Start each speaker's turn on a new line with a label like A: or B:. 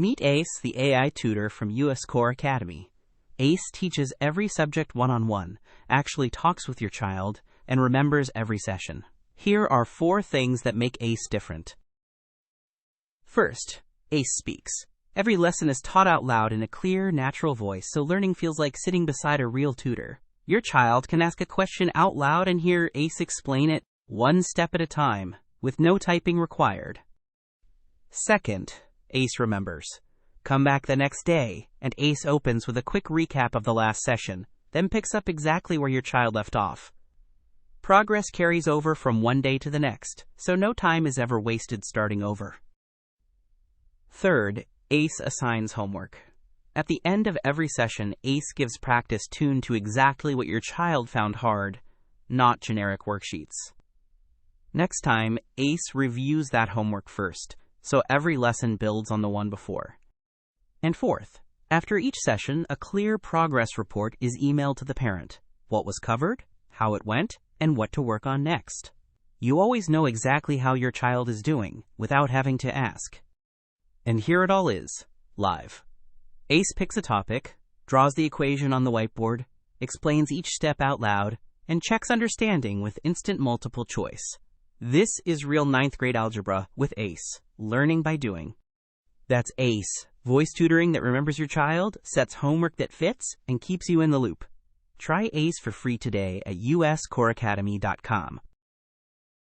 A: Meet Ace, the AI tutor from UScore Academy. Ace teaches every subject one-on-one, actually talks with your child, and remembers every session. Here are 4 things that make Ace different. First, Ace speaks. Every lesson is taught out loud in a clear, natural voice, so learning feels like sitting beside a real tutor. Your child can ask a question out loud and hear Ace explain it one step at a time, with no typing required. Second, Ace remembers. Come back the next day, and Ace opens with a quick recap of the last session, then picks up exactly where your child left off. Progress carries over from one day to the next, so no time is ever wasted starting over. Third, Ace assigns homework. At the end of every session, Ace gives practice tuned to exactly what your child found hard, not generic worksheets. Next time, Ace reviews that homework first, so every lesson builds on the one before. And fourth, after each session, a clear progress report is emailed to the parent. What was covered, how it went, and what to work on next. You always know exactly how your child is doing, without having to ask. And here it all is, live. Ace picks a topic, draws the equation on the whiteboard, explains each step out loud, and checks understanding with instant multiple choice. This is real 9th grade algebra with Ace, learning by doing. That's Ace, voice tutoring that remembers your child, sets homework that fits, and keeps you in the loop. Try Ace for free today at UScoreacademy.com.